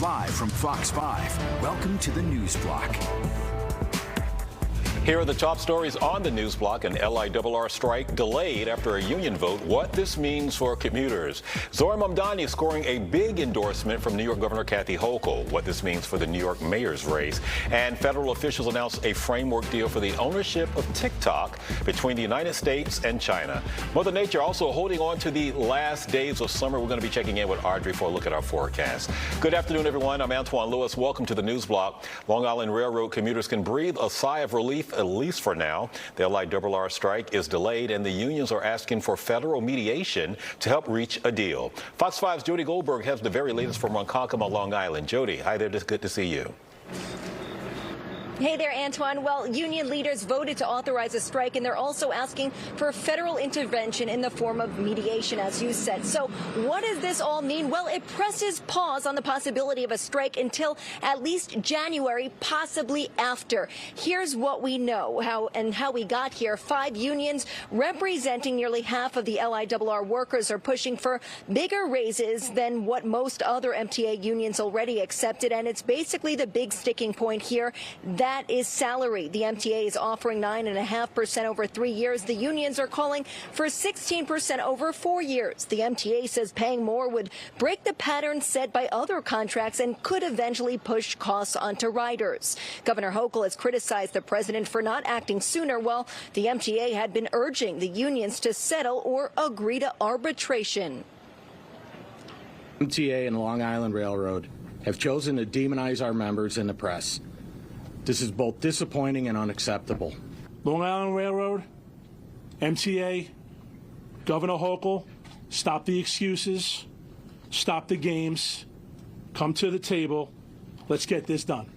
Live from Fox 5, welcome to the News Block. Here are the top stories on the news block. An LIRR strike delayed after a union vote. What this means for commuters. Zora Mamdani scoring a big endorsement from New York Governor Kathy Hochul. What this means for the New York mayor's race. And federal officials announced a framework deal for the ownership of TikTok between the United States and China. Mother Nature also holding on to the last days of summer. We're going to be checking in with Audrey for a look at our forecast. Good afternoon, everyone. I'm Antoine Lewis. Welcome to the news block. Long Island Railroad commuters can breathe a sigh of relief, at least for now. The LIRR strike is delayed, and the unions are asking for federal mediation to help reach a deal. Fox 5's Jody Goldberg has the very latest from Ronkonkoma, Long Island. Jody, hi there. It's good to see you. Hey there, Antoine. Well, union leaders voted to authorize a strike, and they're also asking for federal intervention in the form of mediation, as you said. So what does this all mean? Well, it presses pause on the possibility of a strike until at least January, possibly after. Here's what we know, how we got here. 5 unions representing nearly half of the LIRR workers are pushing for bigger raises than what most other MTA unions already accepted, and it's basically the big sticking point here. That is salary. The MTA is offering 9.5% over 3 years. The unions are calling for 16% over 4 years. The MTA says paying more would break the pattern set by other contracts and could eventually push costs onto riders. Governor Hochul has criticized the president for not acting sooner, while the MTA had been urging the unions to settle or agree to arbitration. MTA and Long Island Railroad have chosen to demonize our members in the press. This is both disappointing and unacceptable. Long Island Railroad, MTA, Governor Hochul, stop the excuses, stop the games, come to the table, let's get this done.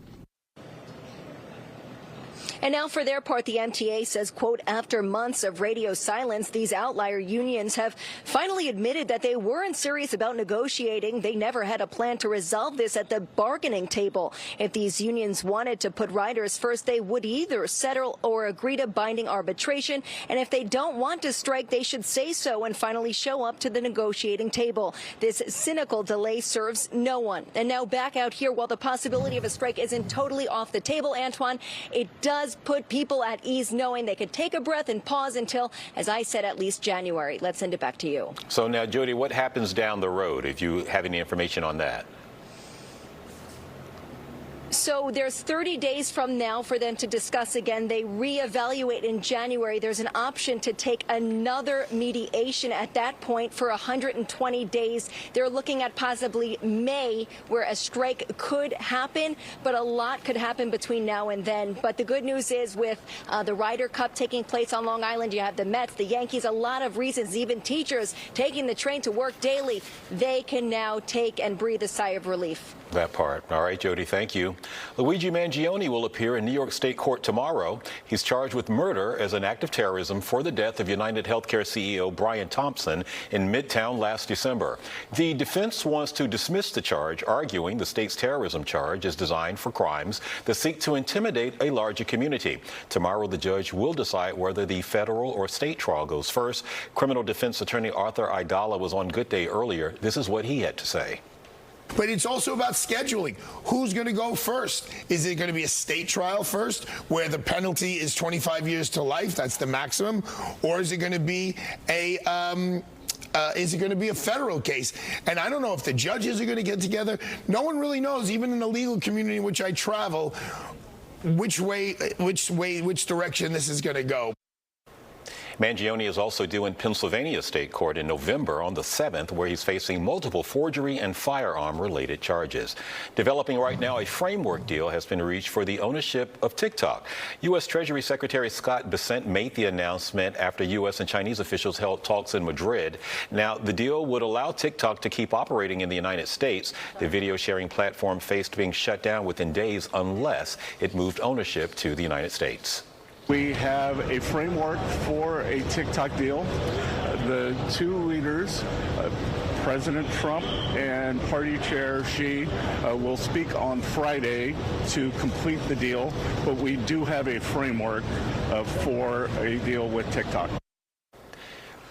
And now for their part, the MTA says, quote, after months of radio silence, these outlier unions have finally admitted that they weren't serious about negotiating. They never had a plan to resolve this at the bargaining table. If these unions wanted to put riders first, they would either settle or agree to binding arbitration. And if they don't want to strike, they should say so and finally show up to the negotiating table. This cynical delay serves no one. And now back out here, while the possibility of a strike isn't totally off the table, Antoine, it does put people at ease knowing they could take a breath and pause until, as I said, at least January. Let's send it back to you. So now, Jody, what happens down the road, if you have any information on that? So there's 30 days from now for them to discuss again. They reevaluate in January. There's an option to take another mediation at that point for 120 days. They're looking at possibly May, where a strike could happen, but a lot could happen between now and then. But the good news is, with the Ryder Cup taking place on Long Island, you have the Mets, the Yankees, a lot of reasons, even teachers taking the train to work daily. They can now take and breathe a sigh of relief. That part. All right, Jody, thank you. Luigi Mangione will appear in New York State Court tomorrow. He's charged with murder as an act of terrorism for the death of United Healthcare CEO Brian Thompson in Midtown last December. The defense wants to dismiss the charge, arguing the state's terrorism charge is designed for crimes that seek to intimidate a larger community. Tomorrow, the judge will decide whether the federal or state trial goes first. Criminal defense attorney Arthur Aidala was on Good Day earlier. This is what he had to say. But it's also about scheduling. Who's going to go first? Is it going to be a state trial first, where the penalty is 25 years to life? That's the maximum. Or is it going to be a federal case? And I don't know if the judges are going to get together. No one really knows, even in the legal community in which I travel, which direction this is going to go. Mangione is also due in Pennsylvania State Court in November on the 7th, where he's facing multiple forgery and firearm-related charges. Developing right now, a framework deal has been reached for the ownership of TikTok. U.S. Treasury Secretary Scott Bessent made the announcement after U.S. and Chinese officials held talks in Madrid. Now, the deal would allow TikTok to keep operating in the United States. The video-sharing platform faced being shut down within days unless it moved ownership to the United States. We have a framework for a TikTok deal. The two leaders, President Trump and Party Chair Xi, will speak on Friday to complete the deal, but we do have a framework for a deal with TikTok.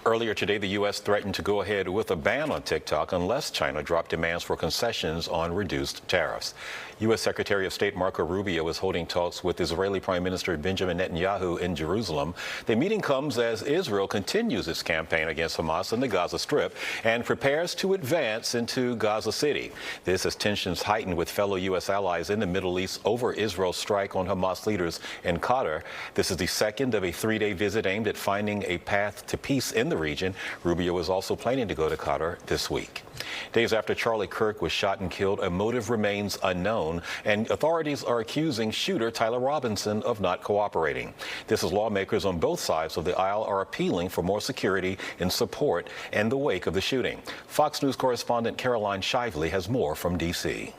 Earlier today, the U.S. threatened to go ahead with a ban on TikTok unless China dropped demands for concessions on reduced tariffs. U.S. Secretary of State Marco Rubio is holding talks with Israeli Prime Minister Benjamin Netanyahu in Jerusalem. The meeting comes as Israel continues its campaign against Hamas in the Gaza Strip and prepares to advance into Gaza City. This as tensions heightened with fellow U.S. allies in the Middle East over Israel's strike on Hamas leaders in Qatar. This is the second of a three-day visit aimed at finding a path to peace in the region. Rubio is also planning to go to Qatar this week. Days after Charlie Kirk was shot and killed, a motive remains unknown, and authorities are accusing shooter Tyler Robinson of not cooperating. This is lawmakers on both sides of the aisle are appealing for more security and support in the wake of the shooting. Fox News correspondent Caroline Shively has more from D.C.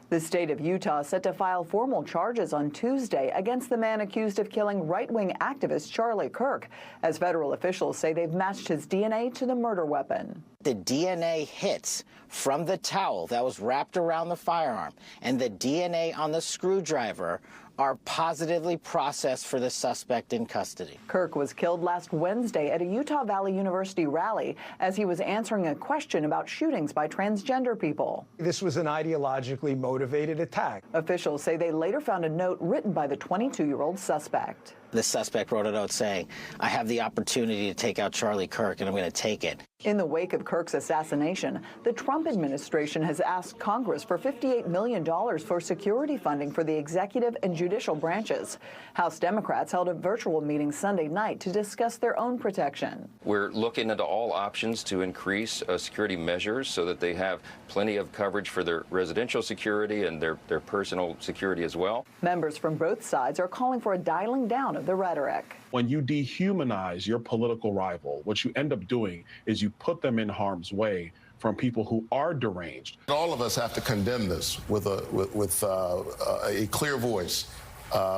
The state of Utah is set to file formal charges on Tuesday against the man accused of killing right-wing activist Charlie Kirk, as federal officials say they've matched his DNA to the murder weapon. The DNA hits from the towel that was wrapped around the firearm and the DNA on the screwdriver are positively processed for the suspect in custody. Kirk was killed last Wednesday at a Utah Valley University rally as he was answering a question about shootings by transgender people. This was an ideologically motivated attack. Officials say they later found a note written by the 22-year-old suspect. The suspect wrote a note saying, "I have the opportunity to take out Charlie Kirk, and I'm going to take it." In the wake of Kirk's assassination, the Trump administration has asked Congress for $58 million for security funding for the executive and judicial branches. House Democrats held a virtual meeting Sunday night to discuss their own protection. We're looking into all options to increase security measures so that they have plenty of coverage for their residential security and their personal security as well. Members from both sides are calling for a dialing down of the rhetoric. When you dehumanize your political rival, what you end up doing is you put them in harm's way from people who are deranged. All of us have to condemn this with a clear voice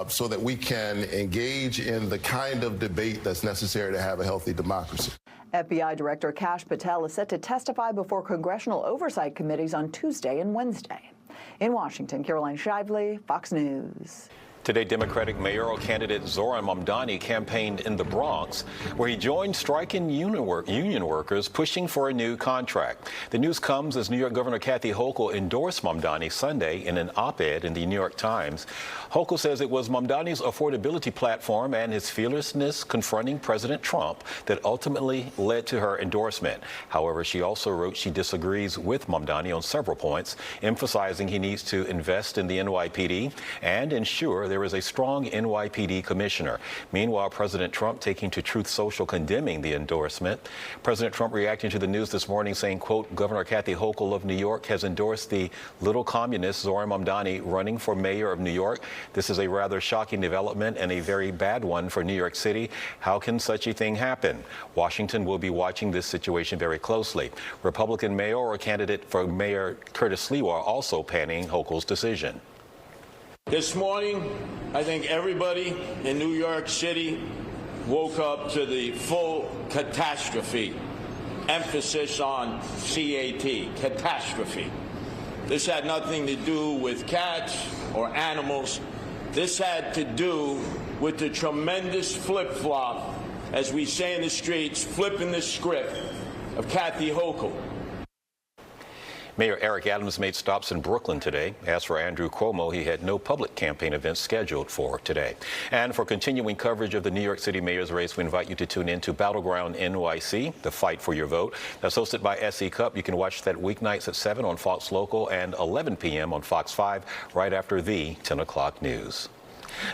so that we can engage in the kind of debate that's necessary to have a healthy democracy. FBI Director Kash Patel is set to testify before congressional oversight committees on Tuesday and Wednesday. In Washington, Caroline Shively, Fox News. Today, Democratic mayoral candidate Zoran Mamdani campaigned in the Bronx, where he joined striking union workers pushing for a new contract. The news comes as New York Governor Kathy Hochul endorsed Mamdani Sunday in an op-ed in the New York Times. Hochul says it was Mamdani's affordability platform and his fearlessness confronting President Trump that ultimately led to her endorsement. However, she also wrote she disagrees with Mamdani on several points, emphasizing he needs to invest in the NYPD and ensure there is a strong NYPD commissioner. Meanwhile, President Trump taking to Truth Social condemning the endorsement. President Trump reacting to the news this morning saying, quote, Governor Kathy Hochul of New York has endorsed the little communist Zoran Mamdani running for mayor of New York. This is a rather shocking development and a very bad one for New York City. How can such a thing happen? Washington will be watching this situation very closely. Republican mayoral candidate for Mayor Curtis Sliwa also panning Hochul's decision. This morning, I think everybody in New York City woke up to the full catastrophe. Emphasis on CAT, catastrophe. This had nothing to do with cats or animals. This had to do with the tremendous flip-flop, as we say in the streets, flipping the script of Kathy Hochul. Mayor Eric Adams made stops in Brooklyn today. As for Andrew Cuomo, he had no public campaign events scheduled for today. And for continuing coverage of the New York City mayor's race, we invite you to tune in to Battleground NYC, the fight for your vote. That's hosted by SE Cup. You can watch that weeknights at 7 on Fox Local and 11 p.m. on Fox 5 right after the 10 o'clock news.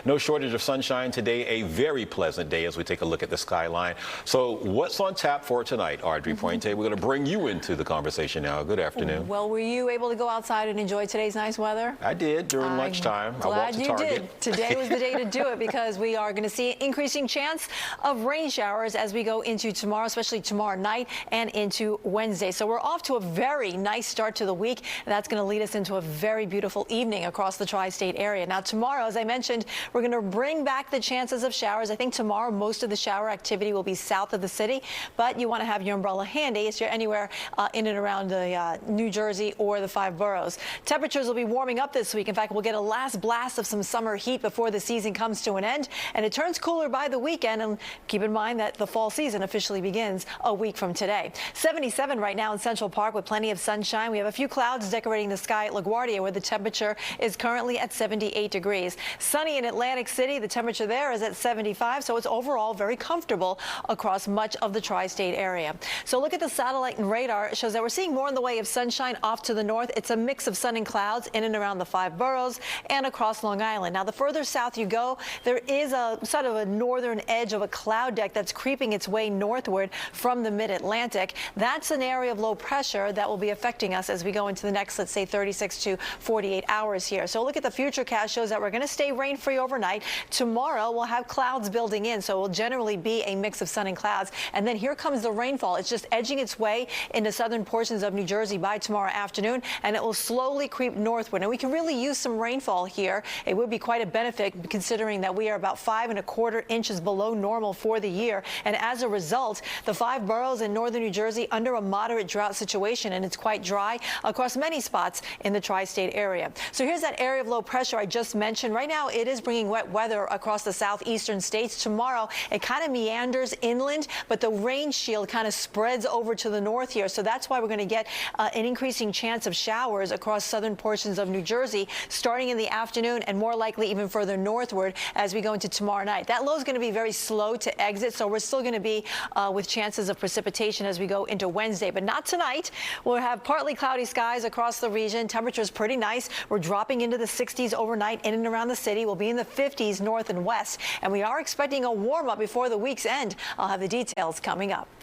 No shortage of sunshine today, a very pleasant day as we take a look at the skyline. So what's on tap for tonight, Audrey Pointe? We're going to bring you into the conversation now. Good afternoon. Well, were you able to go outside and enjoy today's nice weather? I did during lunchtime. I walked to Target. Did. Today was the day to do it because we are going to see an increasing chance of rain showers as we go into tomorrow, especially tomorrow night and into Wednesday. So we're off to a very nice start to the week, and that's going to lead us into a very beautiful evening across the tri-state area. Now, tomorrow, as I mentioned, We're going to bring back the chances of showers. I think tomorrow most of the shower activity will be south of the city, but you want to have your umbrella handy if you're anywhere in and around the New Jersey or the 5 boroughs. Temperatures will be warming up this week. In fact, we'll get a last blast of some summer heat before the season comes to an end, and it turns cooler by the weekend. And keep in mind that the fall season officially begins a week from today. 77 right now in Central Park with plenty of sunshine. We have a few clouds decorating the sky at LaGuardia, where the temperature is currently at 78 degrees. Sunny in Atlantic City. The temperature there is at 75, so it's overall very comfortable across much of the tri-state area. So look at the satellite and radar. It shows that we're seeing more in the way of sunshine off to the north. It's a mix of sun and clouds in and around the 5 boroughs and across Long Island. Now, the further south you go, there is a sort of a northern edge of a cloud deck that's creeping its way northward from the mid-Atlantic. That's an area of low pressure that will be affecting us as we go into the next, let's say, 36 to 48 hours here. So look at the futurecast, shows that we're going to stay rain-free overnight. Tomorrow we'll have clouds building in, so it will generally be a mix of sun and clouds. And then here comes the rainfall. It's just edging its way into southern portions of New Jersey by tomorrow afternoon, and it will slowly creep northward. And we can really use some rainfall here. It would be quite a benefit considering that we are about 5¼ inches below normal for the year. And as a result, the 5 boroughs in northern New Jersey under a moderate drought situation, and it's quite dry across many spots in the tri-state area. So here's that area of low pressure I just mentioned. Right now, it is bringing wet weather across the southeastern states. Tomorrow, it kind of meanders inland, but the rain shield kind of spreads over to the north here. So that's why we're going to get an increasing chance of showers across southern portions of New Jersey starting in the afternoon and more likely even further northward as we go into tomorrow night. That low is going to be very slow to exit, so we're still going to be with chances of precipitation as we go into Wednesday, but not tonight. We'll have partly cloudy skies across the region. Temperatures pretty nice. We're dropping into the 60s overnight in and around the city. We'll be in the 50s north and west, and we are expecting a warm up before the week's end. I'll have the details coming up.